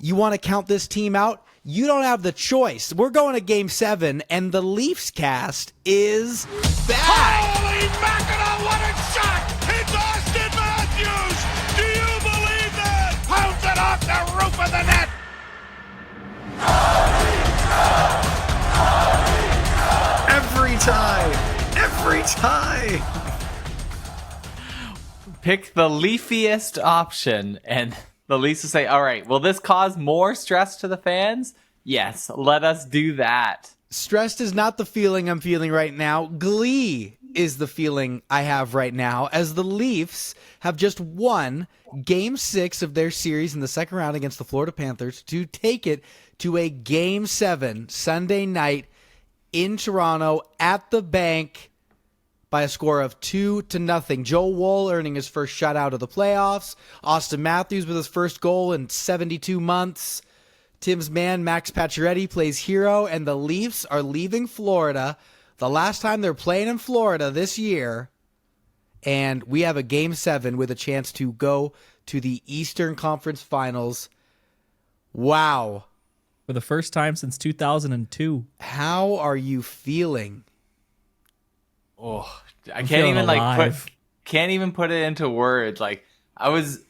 You want to count this team out? You don't have the choice. We're going to Game 7, and the Leafs cast is back. Holy mackerel, what a shot! It's Auston Matthews! Do you believe that? Pounds it off the roof of the net! Every time. Pick the leafiest option, and the Leafs will say, all right, will this cause more stress to the fans? Yes, let us do that. Stressed is not the feeling I'm feeling right now. Glee is the feeling I have right now, as the Leafs have just won Game 6 of their series in the second round against the Florida Panthers to take it to a Game 7 Sunday night in Toronto at the bank by a score of 2-0. Joseph Woll earning his first shutout of the playoffs. Auston Matthews with his first goal in 72 months. Tim's man, Max Pacioretty, plays hero, and the Leafs are leaving Florida. The last time they're playing in Florida this year, and we have a Game 7 with a chance to go to the Eastern Conference Finals. Wow. For the first time since 2002. How are you feeling? Oh, I I'm can't even alive. can't even put it into words. Like I was,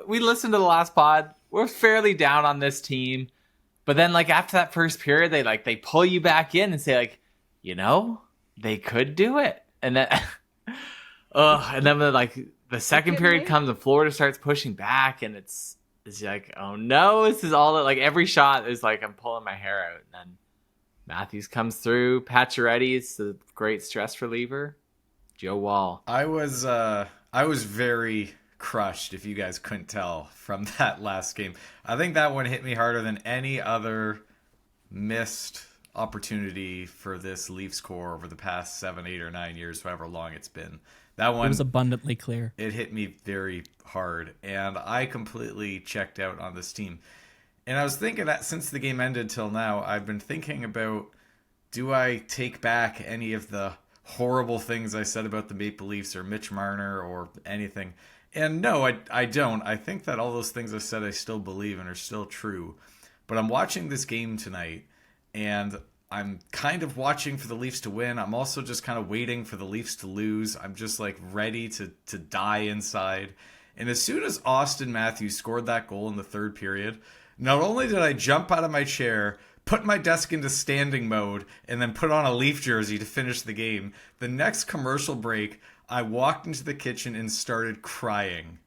we listened to the last pod. We're fairly down on this team, but then like after that first period, they pull you back in and say like, they could do it, and then, and then the second period comes and Florida starts pushing back, and it's like, oh no, this is all like every shot is like I'm pulling my hair out, and then Matthews comes through. Pacioretty is a great stress reliever. Joe Woll. I was very crushed, if you guys couldn't tell from that last game. I think that one hit me harder than any other missed opportunity for this Leafs core over the past 7, 8, or 9 years, however long it's been. That one, It was abundantly clear. it hit me very hard, and I completely checked out on this team. And I was thinking that since the game ended till now, I've been thinking about, do I take back any of the horrible things I said about the Maple Leafs or Mitch Marner or anything? And no, I don't. I think that all those things I said I still believe and are still true. But I'm watching this game tonight, and I'm kind of watching for the Leafs to win. I'm also just kind of waiting for the Leafs to lose. I'm just like ready to die inside. And as soon as Auston Matthews scored that goal in the third period, not only did I jump out of my chair, put my desk into standing mode, and then put on a Leaf jersey to finish the game, the next commercial break, I walked into the kitchen and started crying.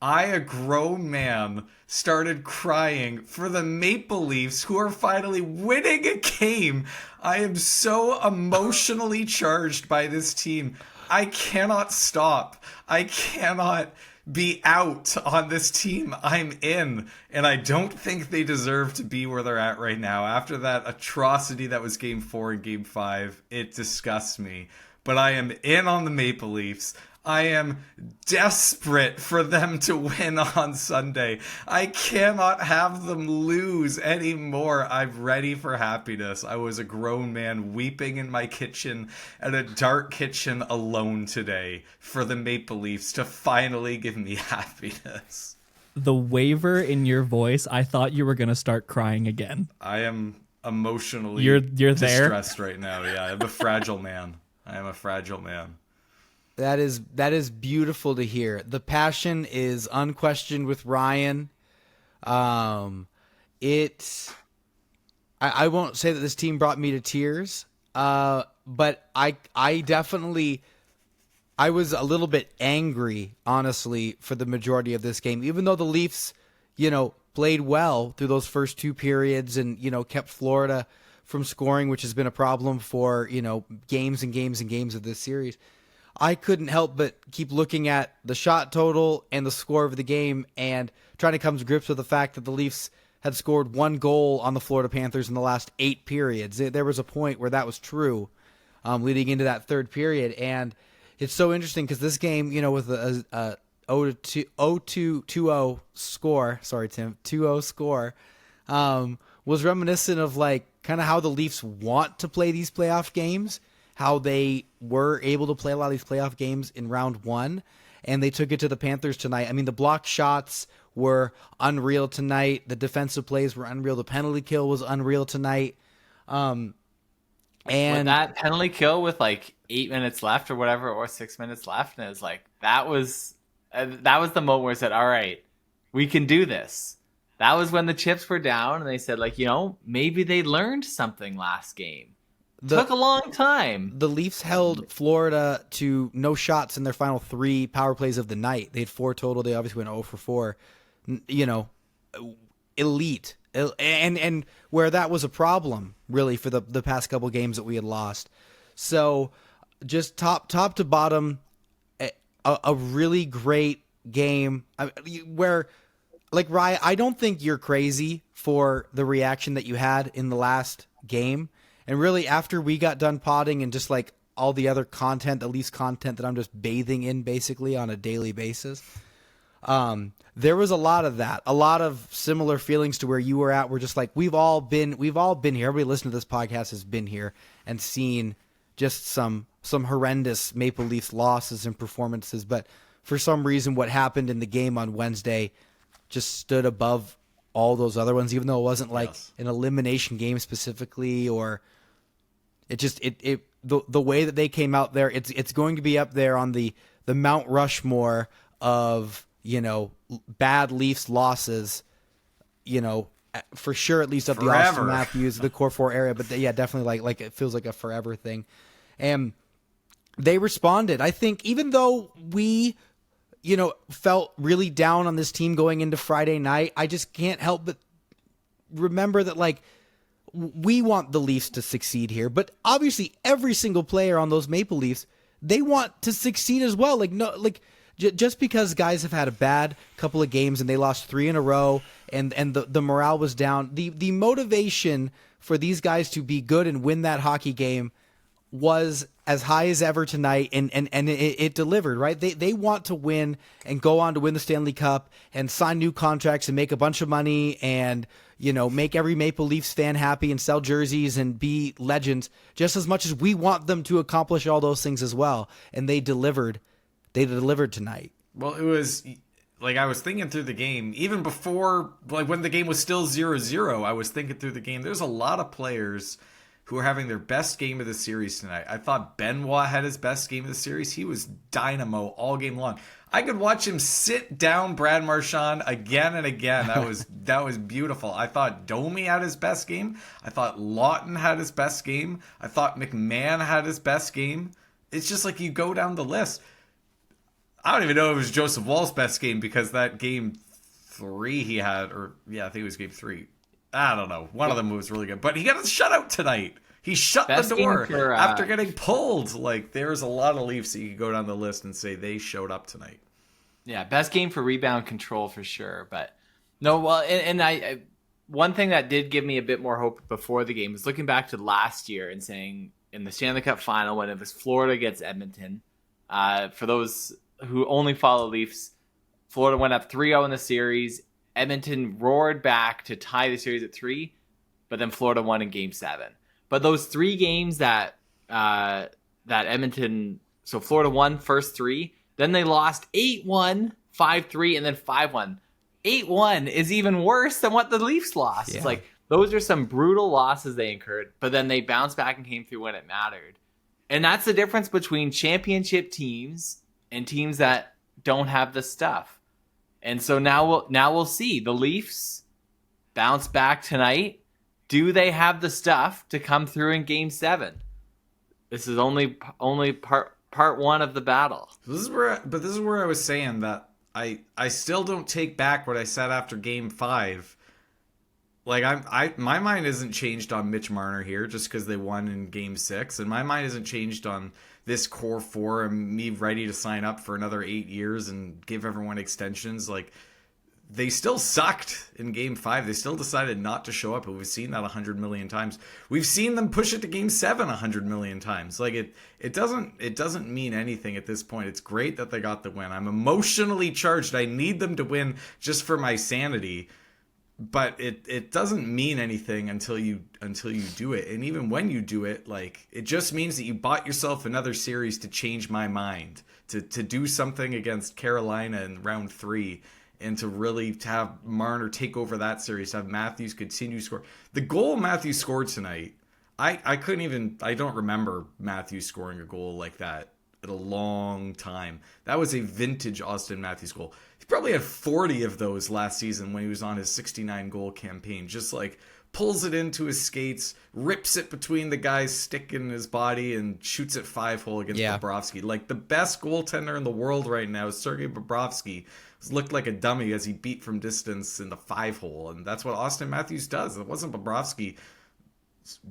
I, a grown man, started crying for the Maple Leafs, who are finally winning a game. I am so emotionally charged by this team. I cannot stop. I cannot be out on this team I'm in, and I don't think they deserve to be where they're at right now. After that atrocity that was Game 4 and Game 5, it disgusts me. But I am in on the Maple Leafs. I am desperate for them to win on Sunday. I cannot have them lose anymore. I'm ready for happiness. I was a grown man weeping in my kitchen at a dark kitchen alone today for the Maple Leafs to finally give me happiness. The waver in your voice, I thought you were going to start crying again. I am emotionally You're there? distressed right now. Yeah, I'm a fragile man. I am a fragile man. That is beautiful to hear. The passion is unquestioned with Ryan. I won't say that this team brought me to tears, but I definitely, I was a little bit angry, honestly, for the majority of this game. Even though the Leafs, played well through those first two periods and, kept Florida from scoring, which has been a problem for, games and games and games of this series. I couldn't help but keep looking at the shot total and the score of the game and trying to come to grips with the fact that the Leafs had scored one goal on the Florida Panthers in the last 8 periods. There was a point where that was true leading into that third period. And it's so interesting because this game, with a 2-0 score, sorry, Tim, 2-0 score, was reminiscent of kind of how the Leafs want to play these playoff games, how they were able to play a lot of these playoff games in round 1, and they took it to the Panthers tonight. I mean, the block shots were unreal tonight. The defensive plays were unreal. The penalty kill was unreal tonight. When And that penalty kill with like 8 minutes left or whatever, or 6 minutes left, and it was like that was the moment where I said, "All right, we can do this." That was when the chips were down, and they said, like, maybe they learned something last game. Took a long time. The Leafs held Florida to no shots in their final 3 power plays of the night. They had 4 total. They obviously went 0 for 4. Elite. And where that was a problem, really, for the past couple games that we had lost. So just top to bottom, a really great game where, like, Rye, I don't think you're crazy for the reaction that you had in the last game. And really, after we got done potting and just like all the other content, the Leafs content that I'm just bathing in basically on a daily basis, there was a lot of that, a lot of similar feelings to where you were at. We're just like, we've all been here. Everybody listening to this podcast has been here and seen just some horrendous Maple Leafs losses and performances. But for some reason, what happened in the game on Wednesday just stood above all those other ones, even though it wasn't like an elimination game specifically, or the way that they came out there, it's going to be up there on the Mount Rushmore of, bad Leafs losses, for sure, at least of the Auston Matthews, the core 4 area. But yeah, definitely like it feels like a forever thing. And they responded. I think even though we, felt really down on this team going into Friday night, I just can't help but remember that, like, we want the Leafs to succeed here. But obviously every single player on those Maple Leafs, they want to succeed as well. Just because guys have had a bad couple of games and they lost 3 in a row and the morale was down, the motivation for these guys to be good and win that hockey game was as high as ever tonight, and it delivered, right? They want to win and go on to win the Stanley Cup and sign new contracts and make a bunch of money and, make every Maple Leafs fan happy and sell jerseys and be legends just as much as we want them to accomplish all those things as well. And they delivered. They delivered tonight. Well, it was like I was thinking through the game, even before, like when the game was still 0-0, I was thinking through the game. There's a lot of players who are having their best game of the series tonight. I thought Benoit had his best game of the series. He was dynamo all game long. I could watch him sit down Brad Marchand again and again. That was beautiful. I thought Domi had his best game. I thought Lawton had his best game. I thought McMahon had his best game. It's just like you go down the list. I don't even know if it was Joseph Woll's best game because that game 3 he had, I think it was game 3. I don't know. One of them was really good. But he got a shutout tonight. He shut the door after getting pulled. Like, there's a lot of Leafs that you could go down the list and say they showed up tonight. Yeah, best game for rebound control for sure. But no, well, and I one thing that did give me a bit more hope before the game was looking back to last year and saying in the Stanley Cup final when it was Florida against Edmonton. For those who only follow Leafs, Florida went up 3-0 in the series. Edmonton roared back to tie the series at 3, but then Florida won in Game 7. But those 3 games that Edmonton, so Florida won first 3, then they lost 8-1, 5-3, and then 5-1. 8-1 is even worse than what the Leafs lost. Yeah. It's like those are some brutal losses they incurred, but then they bounced back and came through when it mattered. And that's the difference between championship teams and teams that don't have the stuff. And so now we'll see. The Leafs bounce back tonight. Do they have the stuff to come through in Game 7? This is only part 1 of the battle. This is where I was saying that I still don't take back what I said after Game 5. Like my mind isn't changed on Mitch Marner here just because they won in Game 6, and my mind isn't changed on this core 4 and me ready to sign up for another 8 years and give everyone extensions. Like, they still sucked in Game 5. They still decided not to show up, but we've seen that 100 million times. We've seen them push it to Game 7 100 million times. Like, it doesn't mean anything at this point. It's great that they got the win. I'm emotionally charged. I need them to win just for my sanity. But it doesn't mean anything until you do it. And even when you do it, like, it just means that you bought yourself another series to change my mind, to do something against Carolina in round 3. and to really have Marner take over that series, to have Matthews continue to score. The goal Matthews scored tonight, I don't remember Matthews scoring a goal like that in a long time. That was a vintage Auston Matthews goal. He probably had 40 of those last season when he was on his 69 goal campaign. Just like pulls it into his skates, rips it between the guy's stick and his body, and shoots it 5-hole against Bobrovsky. Like, the best goaltender in the world right now is Sergei Bobrovsky. Looked like a dummy as he beat from distance in the 5-hole, and that's what Auston Matthews does. It wasn't Bobrovsky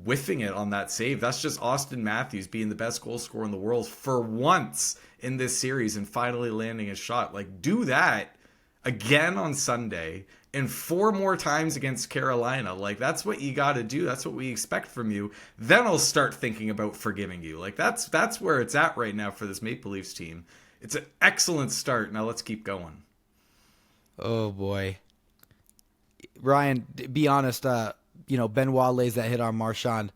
whiffing it on that save. That's just Auston Matthews being the best goal scorer in the world for once in this series and finally landing a shot. Like, do that again on Sunday and 4 more times against Carolina. Like, that's what you got to do. That's what we expect from you. Then I'll start thinking about forgiving you. Like, that's where it's at right now for this Maple Leafs team. It's an excellent start. Now let's keep going. Oh boy, Ryan, be honest. Benoit lays that hit on Marchand.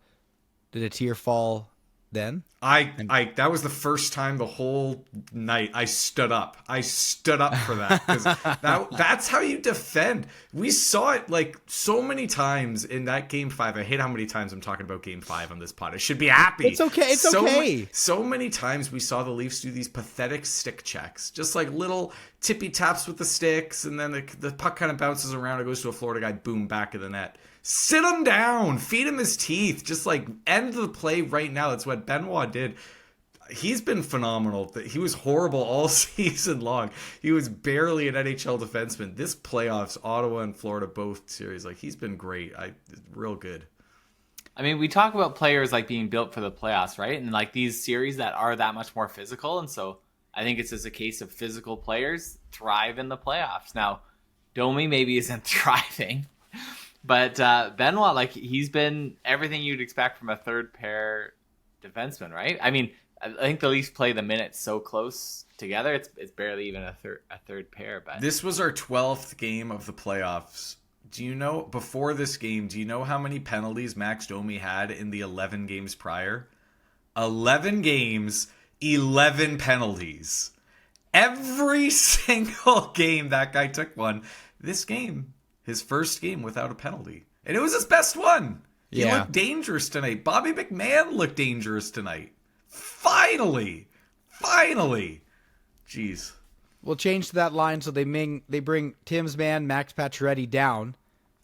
Did a tear fall then? That was the first time the whole night I stood up. I stood up for that, because that's how you defend. We saw it like so many times in that Game 5. I hate how many times I'm talking about Game 5 on this pod. I should be happy. It's okay. It's okay. So many times we saw the Leafs do these pathetic stick checks, just like little tippy taps with the sticks, and then the puck kind of bounces around. It goes to a Florida guy, boom, back of the net. Sit him down, feed him his teeth, just like end the play right now. That's what Benoit did. He's been phenomenal. He was horrible all season long. He was barely an NHL defenseman. This playoffs, Ottawa and Florida, both series, like, he's been great. Real good. I mean, we talk about players like being built for the playoffs, right? And like these series that are that much more physical. And so I think it's just a case of physical players thrive in the playoffs. Now, Domi maybe isn't thriving. But Benoit, like, he's been everything you'd expect from a third pair defenseman, right? I mean, I think the Leafs play the minutes so close together; it's barely even a third pair. But this was our 12th game of the playoffs. Do you know, before this game, do you know how many penalties Max Domi had in the 11 games prior? 11 games, 11 penalties. Every single game that guy took one. This game, his first game without a penalty. And it was his best one. He looked dangerous tonight. Bobby McMahon looked dangerous tonight. Finally. Jeez. We'll change to that line, so they bring Tim's man, Max Pacioretty, down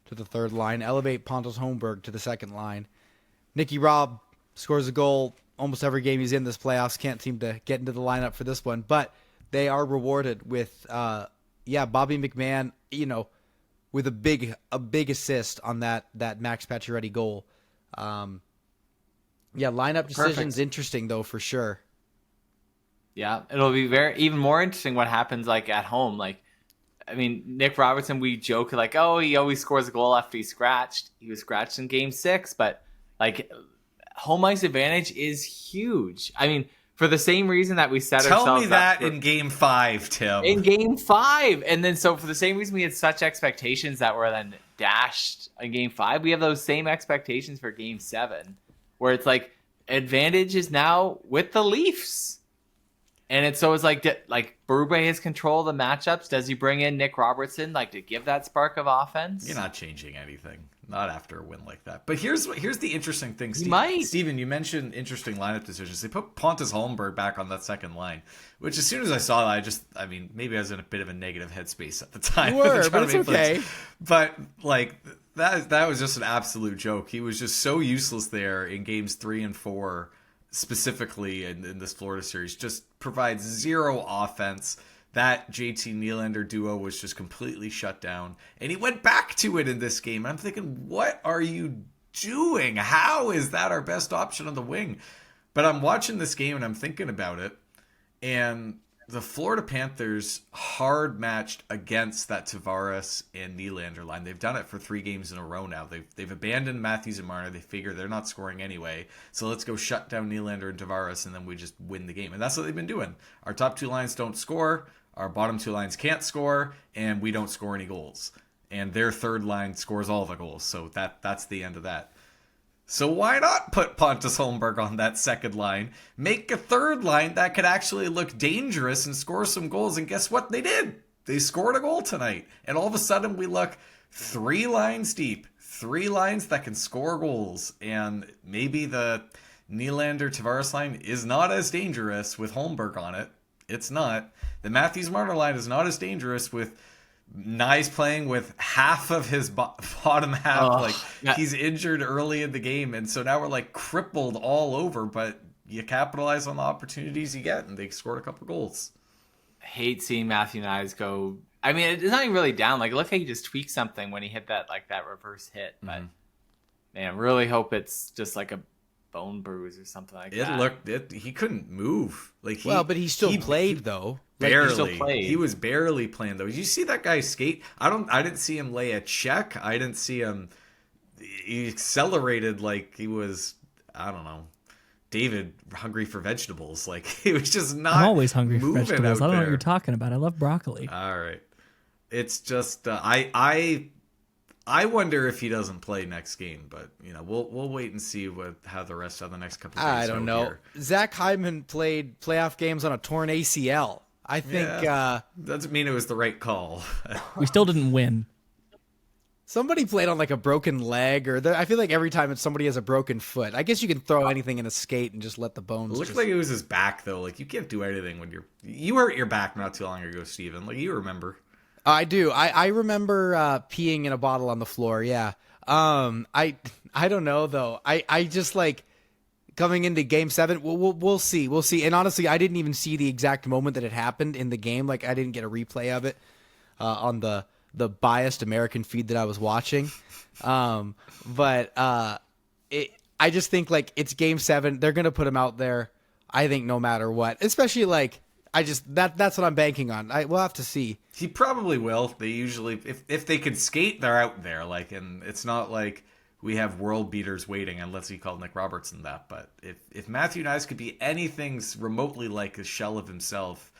to the third line, elevate Pontus Holmberg to the second line. Nicky Robb scores a goal almost every game he's in this playoffs. Can't seem to get into the lineup for this one, but they are rewarded with, Bobby McMahon, with a big assist on that Max Pacioretty goal. Lineup decisions interesting though, for sure. Yeah, it'll be even more interesting what happens like at home. Like, I mean, Nick Robertson, we joke like, oh, he always scores a goal after he's scratched. He was scratched in Game 6, but like, home ice advantage is huge. I mean, for the same reason that we set ourselves up. Tell me that in Game 5, Tim. In Game 5. And then so for the same reason we had such expectations that were then dashed in Game 5, we have those same expectations for Game 7, where it's like advantage is now with the Leafs. And it's like Berube has control of the matchups. Does he bring in Nick Robertson like to give that spark of offense? You're not changing anything. Not after a win like that. But here's the interesting thing, Steven, you mentioned interesting lineup decisions. They put Pontus Holmberg back on that second line, which as soon as I saw that, maybe I was in a bit of a negative headspace at the time. You were, but it's okay. But like that was just an absolute joke. He was just so useless there in games 3 and 4, specifically in this Florida series. Just provides zero offense. That JT Nylander duo was just completely shut down. And he went back to it in this game. I'm thinking, what are you doing? How is that our best option on the wing? But I'm watching this game and I'm thinking about it. And the Florida Panthers hard matched against that Tavares and Nylander line. They've done it for 3 games in a row now. They've abandoned Matthews and Marner. They figure they're not scoring anyway. So let's go shut down Nylander and Tavares, and then we just win the game. And that's what they've been doing. Our top 2 lines don't score. Our bottom 2 lines can't score, and we don't score any goals. And their third line scores all the goals. So that's the end of that. So why not put Pontus Holmberg on that second line, make a third line that could actually look dangerous and score some goals? And guess what? They did. They scored a goal tonight. And all of a sudden we look 3 lines deep. 3 lines that can score goals. And maybe the Nylander-Tavares line is not as dangerous with Holmberg on it. It's not. The Matthews-Marner line is not as dangerous with Nye's playing with half of his bottom half. He's injured early in the game. And so now we're like crippled all over. But you capitalize on the opportunities you get. And they scored a couple goals. I hate seeing Matthew Nyes go. I mean, it's not even really down. Like, look how he just tweaked something when he hit that reverse hit. But man, really hope it's just like a bone bruise or something like that. He couldn't move. But he still played though. Barely. He still played. He was barely playing though. Did you see that guy skate? I didn't see him lay a check. I didn't see him. He accelerated like he was. I don't know. David hungry for vegetables. Like he was just not. I'm always hungry for vegetables. I don't know what there. you're talking about. I love broccoli. All right. It's just I wonder if he doesn't play next game, but we'll wait and see how the rest of the next couple of days I don't know. Here. Zach Hyman played playoff games on a torn ACL. I think doesn't mean it was the right call. We still didn't win. Somebody played on like a broken leg, I feel like every time somebody has a broken foot. I guess you can throw anything in a skate and just let the bones. It looked like it was his back though. Like you can't do anything when you hurt your back not too long ago, Steven. Like you remember. I do. I remember peeing in a bottle on the floor. Yeah. I don't know though. I just like coming into Game 7. We'll see. We'll see. And honestly, I didn't even see the exact moment that it happened in the game. Like I didn't get a replay of it on the biased American feed that I was watching. But I just think like it's Game 7. They're gonna put him out there. I think no matter what, especially like. That's what I'm banking on. We'll have to see. He probably will. They usually, if they could skate, they're out there. Like, and it's not like we have world beaters waiting unless he called Nick Robertson that. But if Matthew Nyes could be anything remotely like a shell of himself,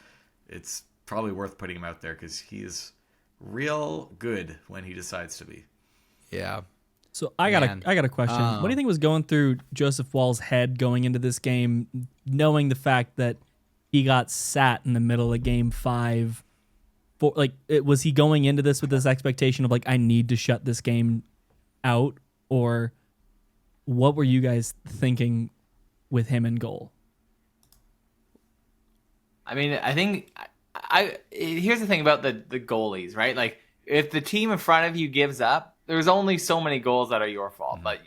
it's probably worth putting him out there because he is real good when he decides to be. Yeah. So I got a question. What do you think was going through Joseph Woll's head going into this game, knowing the fact that he got sat in the middle of Game 5? Was he going into this with this expectation of like, I need to shut this game out? Or what were you guys thinking with him in goal? I mean, I think here's the thing about the goalies, right? Like if the team in front of you gives up, there's only so many goals that are your fault. But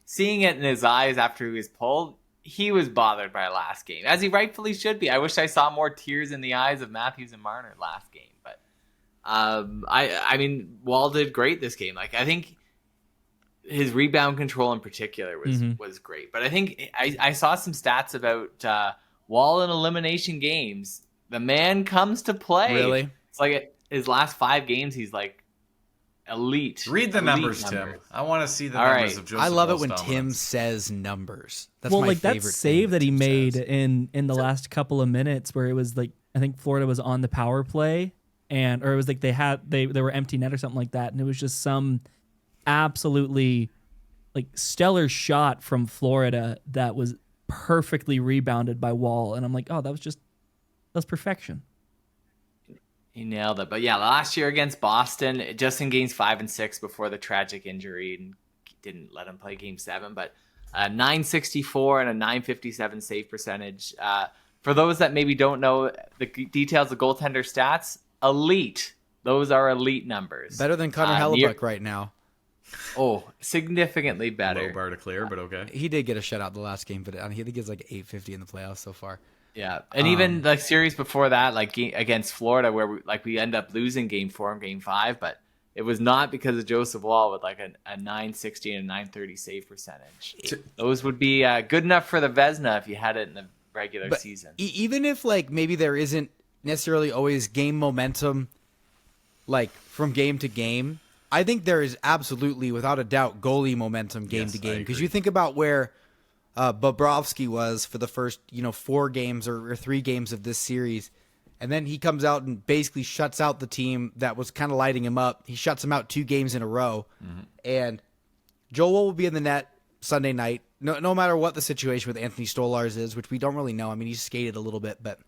seeing it in his eyes after he was pulled, he was bothered by last game, as he rightfully should be. I wish I saw more tears in the eyes of Matthews and Marner last game. But I mean, Woll did great this game. Like I think his rebound control in particular was great. But I think I saw some stats about Woll in elimination games. The man comes to play. Really? It's like his last 5 games, he's like elite. Read the numbers, Tim. I want to see the numbers of Joseph. I love it when dominance. Tim says numbers. That's well, my like favorite that save that he Tim made says. in the last couple of minutes, where it was like I think Florida was on the power play, or it was like they were empty net or something like that, and it was just some absolutely like stellar shot from Florida that was perfectly rebounded by Woll, and I'm like, oh, that's perfection. He nailed it. But yeah, last year against Boston, just in games 5 and 6 before the tragic injury, and didn't let him play game 7, but 964 and a 957 save percentage. For those that maybe don't know the details of goaltender stats, elite. Those are elite numbers. Better than Connor Hellebuck right now. Oh, significantly better. Low bar to clear, but okay. He did get a shutout the last game, but I think he has like 850 in the playoffs so far. Yeah, and even the series before that, like against Florida, where we end up losing Game 4 and Game 5, but it was not because of Joseph Woll with like a 960 and a 930 save percentage. Those would be good enough for the Vezina if you had it in the regular season. Even if like maybe there isn't necessarily always game momentum, like from game to game, I think there is absolutely, without a doubt, goalie momentum game to game. Because you think about where Bobrovsky was for the first 4 games or 3 games of this series, and then he comes out and basically shuts out the team that was kind of lighting him up. He shuts him out 2 games in a row, and Joel will be in the net Sunday night. No matter what the situation with Anthony Stolarz is, which we don't really know. I mean, he's skated a little bit, but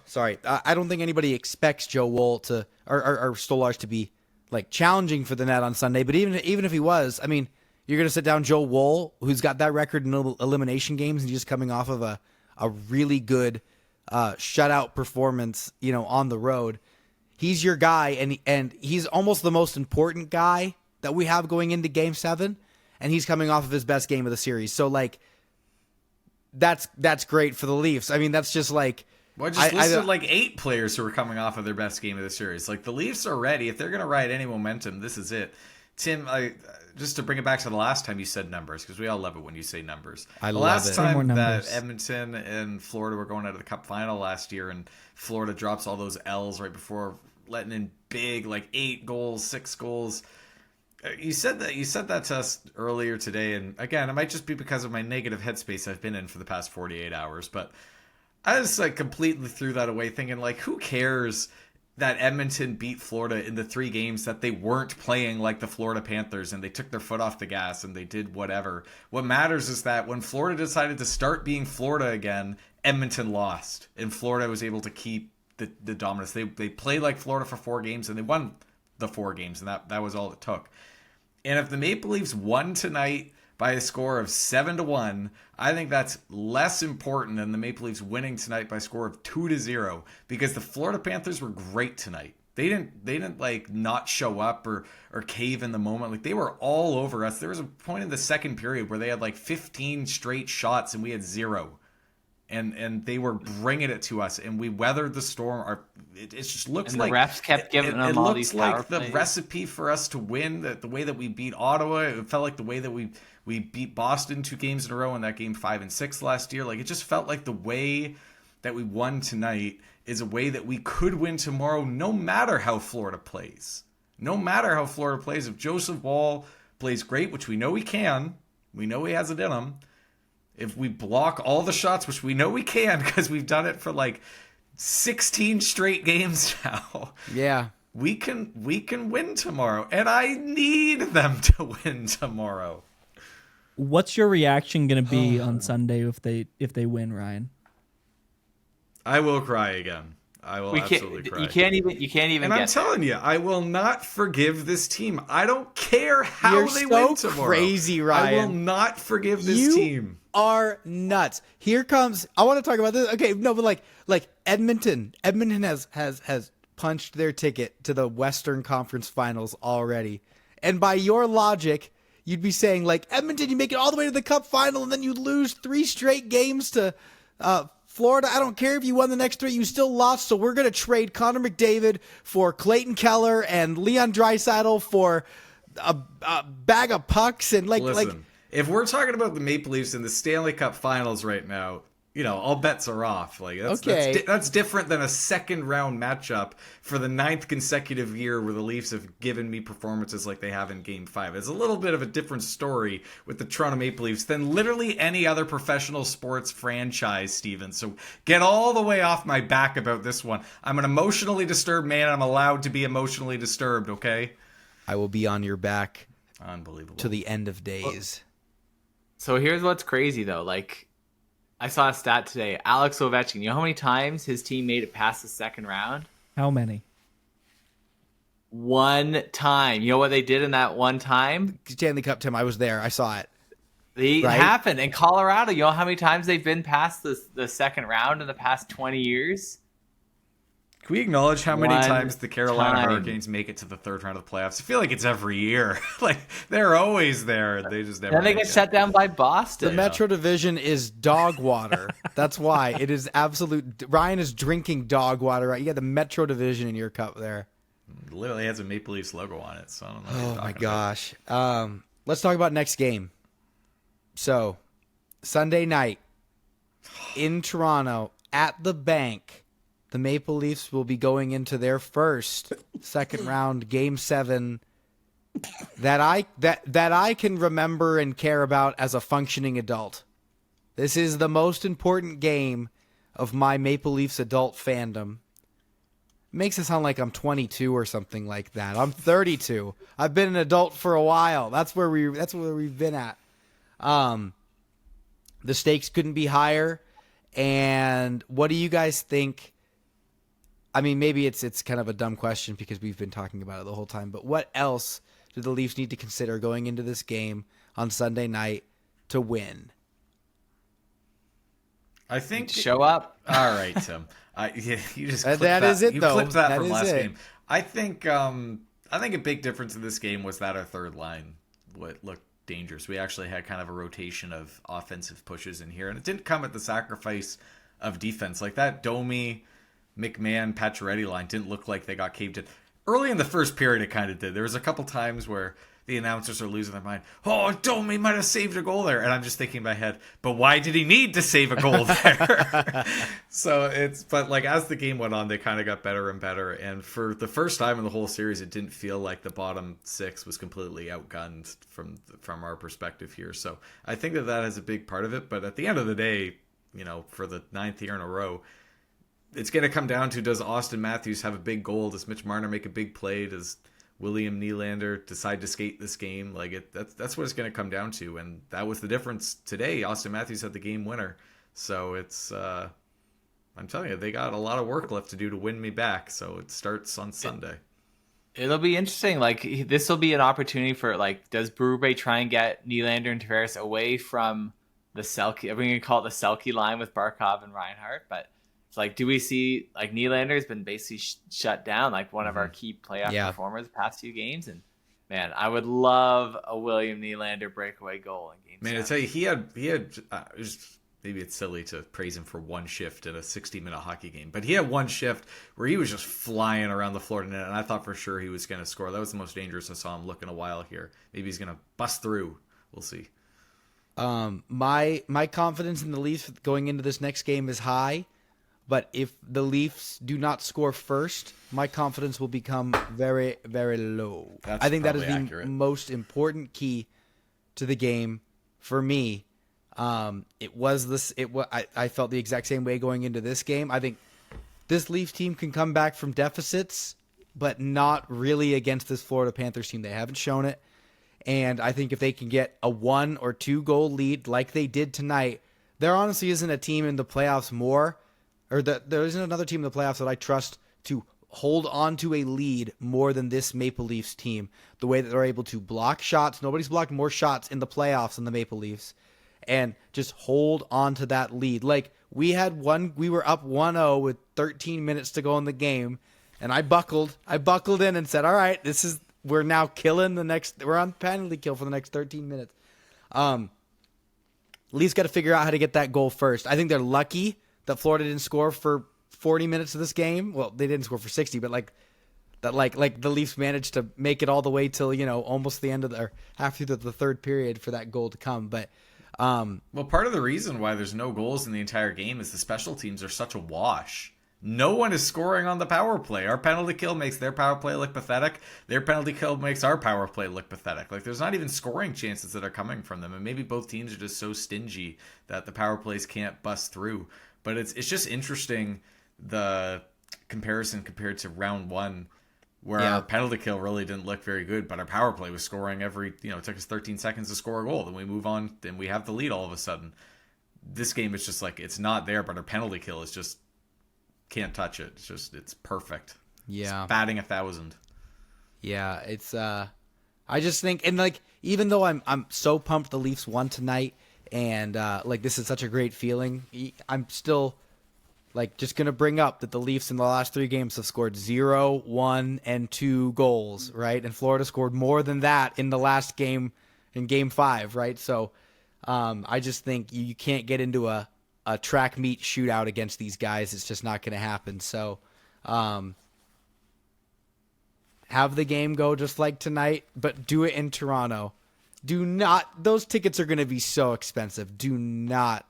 sorry, I don't think anybody expects Joe Woll to or Stolarz to be like challenging for the net on Sunday. But even if he was, I mean, you're going to sit down Joe Woll, who's got that record in elimination games, and he's just coming off of a really good shutout performance, on the road. He's your guy, and he's almost the most important guy that we have going into Game 7, and he's coming off of his best game of the series. So, like, that's great for the Leafs. I mean, that's just like... Well, I just listed like 8 players who are coming off of their best game of the series. Like, the Leafs are ready. If they're going to ride any momentum, this is it. Tim, just to bring it back to the last time you said numbers, because we all love it when you say numbers. The last time that Edmonton and Florida were going out of the Cup final last year, and Florida drops all those L's right before letting in big, like 8 goals, 6 goals. You said that to us earlier today, and again, it might just be because of my negative headspace I've been in for the past 48 hours, but I just like completely threw that away, thinking like, who cares that Edmonton beat Florida in the 3 games that they weren't playing like the Florida Panthers and they took their foot off the gas and they did whatever. What matters is that when Florida decided to start being Florida again, Edmonton lost, and Florida was able to keep the dominance. They played like Florida for 4 games and they won the 4 games, and that was all it took. And if the Maple Leafs won tonight by a score of 7-1, I think that's less important than the Maple Leafs winning tonight by a score of 2-0, because the Florida Panthers were great tonight. They didn't like not show up or cave in the moment. Like, they were all over us. There was a point in the second period where they had like 15 straight shots and we had 0. And they were bringing it to us, and we weathered the storm. It just looks like the refs kept giving them all these power plays. It looks like the recipe for us to win. The way that we beat Ottawa, it felt like the way that we beat Boston 2 games in a row in that game 5 and 6 last year. Like, it just felt like the way that we won tonight is a way that we could win tomorrow, no matter how Florida plays. No matter how Florida plays, if Joseph Woll plays great, which we know he can, we know he has it in him. If we block all the shots, which we know we can because we've done it for like 16 straight games now. Yeah. We can win tomorrow, and I need them to win tomorrow. What's your reaction going to be on Sunday if they win, Ryan? I will cry again. I will absolutely cry. You can't even. And I'm telling you, I will not forgive this team. I don't care how they win tomorrow. Crazy, Ryan. I will not forgive this team. Are nuts. Here comes. I want to talk about this. Okay, no, but like Edmonton. Edmonton has punched their ticket to the Western Conference Finals already. And by your logic, you'd be saying like, Edmonton, you make it all the way to the Cup final, and then you lose 3 straight games to Florida. I don't care if you won the next 3, you still lost. So we're gonna trade Connor McDavid for Clayton Keller and Leon Draisaitl for a bag of pucks and Listen. If we're talking about the Maple Leafs in the Stanley Cup Finals right now, all bets are off. Like, that's different than a second round matchup for the 9th consecutive year where the Leafs have given me performances like they have in Game 5. It's a little bit of a different story with the Toronto Maple Leafs than literally any other professional sports franchise, Steven. So get all the way off my back about this one. I'm an emotionally disturbed man. I'm allowed to be emotionally disturbed, okay? I will be on your back. Unbelievable. To the end of days. So here's what's crazy, though. Like, I saw a stat today. Alex Ovechkin, you know how many times his team made it past the second round? How many? 1 time. You know what they did in that 1 time? Stanley Cup, Tim. I was there. I saw it. It happened in Colorado. You know how many times they've been past the second round in the past 20 years? Can we acknowledge how many times the Carolina Hurricanes make it to the 3rd round of the playoffs? I feel like it's every year. Like, they're always there. They just never. Then they get shut down by Boston. The Metro Division is dog water. That's why it is absolute. Ryan is drinking dog water. Right? You got the Metro Division in your cup there. It literally has a Maple Leafs logo on it. So I don't know. Oh my gosh. Let's talk about next game. So, Sunday night in Toronto at the Bank. The Maple Leafs will be going into their first second round Game 7 that I can remember and care about as a functioning adult. This is the most important game of my Maple Leafs adult fandom. Makes it sound like I'm 22 or something like that. I'm 32. I've been an adult for a while. That's where we've been at. The stakes couldn't be higher. And what do you guys think I mean, maybe it's kind of a dumb question because we've been talking about it the whole time, but what else do the Leafs need to consider going into this game on Sunday night to win? I think Show up. All right, Tim. You just clipped That is it, you though. clipped that That from is last it. game. I think a big difference in this game was that our third line looked dangerous. We actually had kind of a rotation of offensive pushes in here, and it didn't come at the sacrifice of defense. Like that Domi, McMahon, Pacioretty line didn't look like they got caved in. Early in the first period, it kind of did. There was a couple times where the announcers are losing their mind. Oh, Domi might have saved a goal there. And I'm just thinking in my head, but why did he need to save a goal there? But like as the game went on, they kind of got better and better. And for the first time in the whole series, it didn't feel like the bottom six was completely outgunned from our perspective here. So I think that has a big part of it. But at the end of the day, for the 9th year in a row, it's going to come down to, does Auston Matthews have a big goal? Does Mitch Marner make a big play? Does William Nylander decide to skate this game? That's what it's going to come down to, and that was the difference today. Auston Matthews had the game winner, so it's I'm telling you, they got a lot of work left to do to win me back. So it starts on Sunday. It'll be interesting. Like this will be an opportunity for does Berube try and get Nylander and Tavares away from the Selke? I'm going to call it the Selke line with Barkov and Reinhart, but. It's do we see Nylander's been basically shut down, one of our key playoff performers the past few games? And man, I would love a William Nylander breakaway goal in game 7. Man, I tell you, he had maybe it's silly to praise him for one shift in a 60-minute hockey game, but he had one shift where he was just flying around the Florida net, and I thought for sure he was going to score. That was the most dangerous I saw him look in a while here. Maybe he's going to bust through. We'll see. My confidence in the Leafs going into this next game is high. But if the Leafs do not score first, my confidence will become very, very low. I think that is the accurate. most important key to the game for me. I felt the exact same way going into this game. I think this Leafs team can come back from deficits, but not really against this Florida Panthers team. They haven't shown it. And I think if they can get a 1 or 2 goal lead like they did tonight, there honestly isn't a team in the playoffs there isn't another team in the playoffs that I trust to hold on to a lead more than this Maple Leafs team. The way that they're able to block shots. Nobody's blocked more shots in the playoffs than the Maple Leafs. And just hold on to that lead. We were up 1-0 with 13 minutes to go in the game. And I buckled in and said, all right, we're now we're on penalty kill for the next 13 minutes. Leafs got to figure out how to get that goal first. I think they're lucky that Florida didn't score for 40 minutes of this game. Well, they didn't score for 60, but the Leafs managed to make it all the way till, almost the end of half through the third period for that goal to come. But well, part of the reason why there's no goals in the entire game is the special teams are such a wash. No one is scoring on the power play. Our penalty kill makes their power play look pathetic. Their penalty kill makes our power play look pathetic. There's not even scoring chances that are coming from them. And maybe both teams are just so stingy that the power plays can't bust through. But it's just interesting, the comparison compared to round 1, where our penalty kill really didn't look very good, but our power play was scoring it took us 13 seconds to score a goal. Then we move on, then we have the lead all of a sudden. This game is just it's not there, but our penalty kill is just, can't touch it. It's perfect. Yeah. It's batting 1,000. Yeah, it's I just think, and even though I'm so pumped the Leafs won tonight, and this is such a great feeling, I'm still just gonna bring up that the Leafs in the last 3 games have scored 0, 1, and 2 goals, right? And Florida scored more than that in the last game, in Game 5, right? So I just think you can't get into a track meet shootout against these guys. It's just not gonna happen. So have the game go just like tonight, but do it in Toronto. Those tickets are going to be so expensive. Do not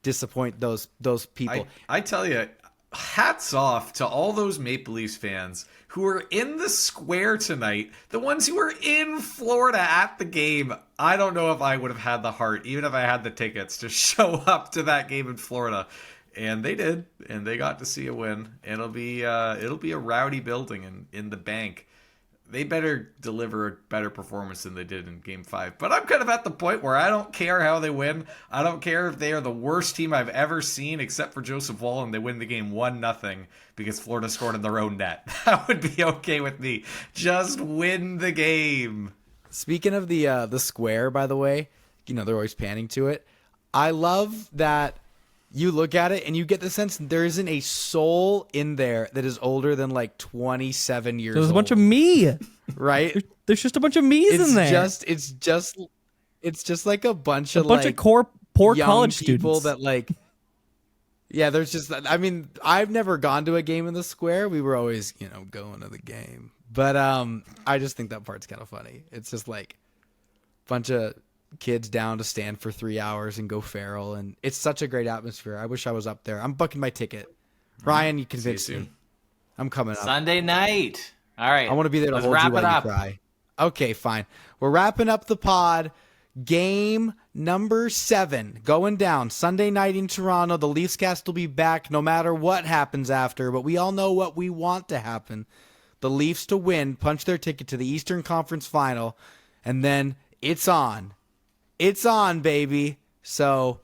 disappoint those people. I tell you, hats off to all those Maple Leafs fans who were in the square tonight, the ones who were in Florida at the game. I don't know if I would have had the heart, even if I had the tickets, to show up to that game in Florida. And they did, and they got to see a win. It'll be a rowdy building in the bank. they better deliver a better performance than they did in Game 5. But I'm kind of at the point where I don't care how they win. I don't care if they are the worst team I've ever seen, except for Joseph Woll, and they win the game 1-0 because Florida scored in their own net. That would be okay with me. Just win the game. Speaking of the square, by the way, they're always panning to it. I love that you look at it and you get the sense there isn't a soul in there that is older than like 27 years old. There's a bunch of me. Right? There's just a bunch of me's in there. It's just like a bunch of poor young college people students that like. Yeah, there's just. I mean, I've never gone to a game in the square. We were always, going to the game. But I just think that part's kind of funny. It's just like a bunch of kids down to stand for 3 hours and go feral, and it's such a great atmosphere. I wish I was up there. I'm booking my ticket. Ryan, you convinced me. I'm coming up. Sunday night. All right. I want to be there to Let's hold wrap you it while up. you cry. Okay, fine. We're wrapping up the pod. Game number 7 going down Sunday night in Toronto. The Leafs cast will be back no matter what happens after, but we all know what we want to happen. The Leafs to win, punch their ticket to the Eastern Conference Final, and then it's on. It's on, baby. So,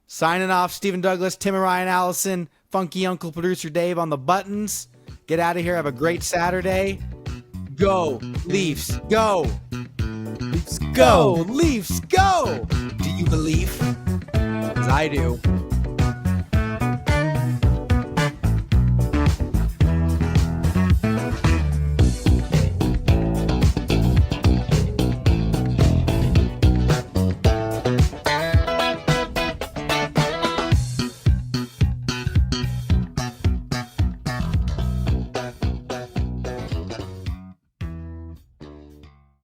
signing off, Stephen Douglas, Tim and Ryan Allison, Funky Uncle Producer Dave on the buttons. Get out of here. Have a great Saturday. Go, Leafs, go. Leafs, go. Leafs, go. Do you believe? Because I do.